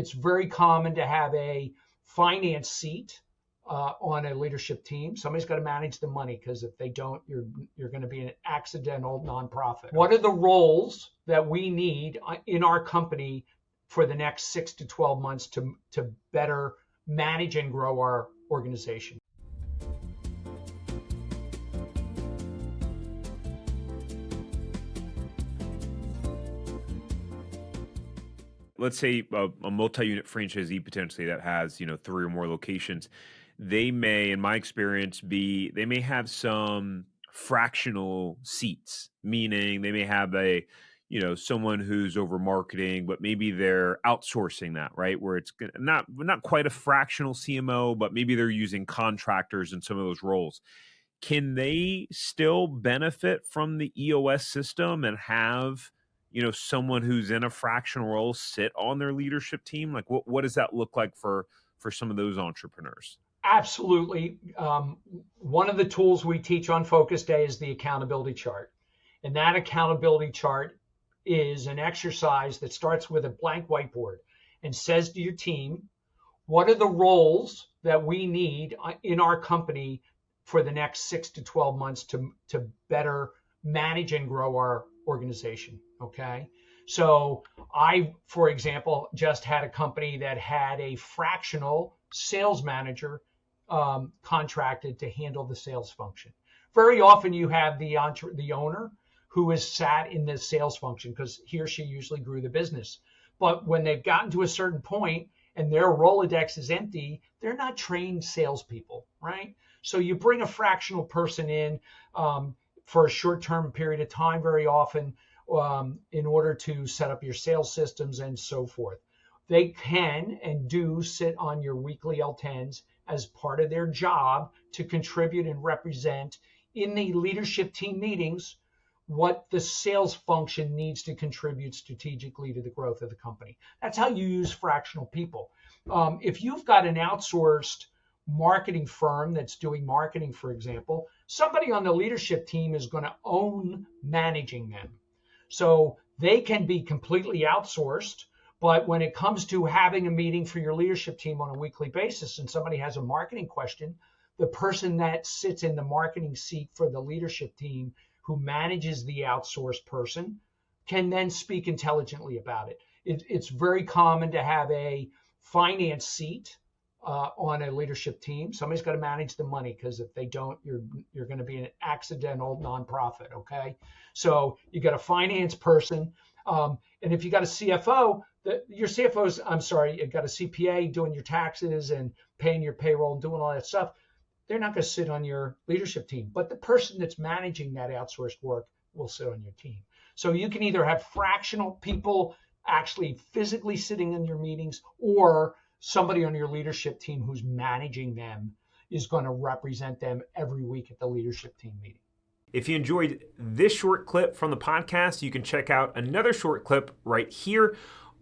it's very common to have a finance seat on a leadership team. Somebody's got to manage the money, because if they don't, you're going to be an accidental nonprofit. What are the roles that we need in our company for the next 6 to 12 months to better manage and grow our organization? Let's say a multi-unit franchisee potentially that has 3 or more locations. They may, in my experience, they may have some fractional seats, meaning they may have someone who's over marketing, but maybe they're outsourcing that, right? Where it's not quite a fractional CMO, but maybe they're using contractors in some of those roles. Can they still benefit from the EOS system and have someone who's in a fractional role sit on their leadership team? Like what does that look like for some of those entrepreneurs? Absolutely. One of the tools we teach on Focus Day is the accountability chart. And that accountability chart is an exercise that starts with a blank whiteboard and says to your team, what are the roles that we need in our company for the next 6 to 12 months to better manage and grow our organization? Okay. So I, for example, just had a company that had a fractional sales manager contracted to handle the sales function. Very often you have the owner who is sat in the sales function because he or she usually grew the business. But when they've gotten to a certain point and their Rolodex is empty, they're not trained salespeople, right? So you bring a fractional person in for a short-term period of time very often in order to set up your sales systems and so forth. They can and do sit on your weekly L10s as part of their job to contribute and represent in the leadership team meetings what the sales function needs to contribute strategically to the growth of the company. That's how you use fractional people. If you've got an outsourced marketing firm that's doing marketing, for example, somebody on the leadership team is going to own managing them. So they can be completely outsourced. But when it comes to having a meeting for your leadership team on a weekly basis and somebody has a marketing question, the person that sits in the marketing seat for the leadership team who manages the outsourced person can then speak intelligently about it. It's very common to have a finance seat on a leadership team. Somebody's got to manage the money, because if they don't, you're going to be an accidental nonprofit. Okay. So you got a finance person. And if you got a CFO, you got a CPA doing your taxes and paying your payroll and doing all that stuff, they're not going to sit on your leadership team. But the person that's managing that outsourced work will sit on your team. So you can either have fractional people actually physically sitting in your meetings, or somebody on your leadership team who's managing them is going to represent them every week at the leadership team meeting. If you enjoyed this short clip from the podcast, you can check out another short clip right here.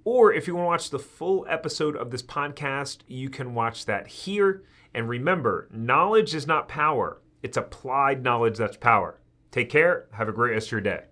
Or if you want to watch the full episode of this podcast, you can watch that here. And remember, knowledge is not power. It's applied knowledge that's power. Take care. Have a great rest of your day.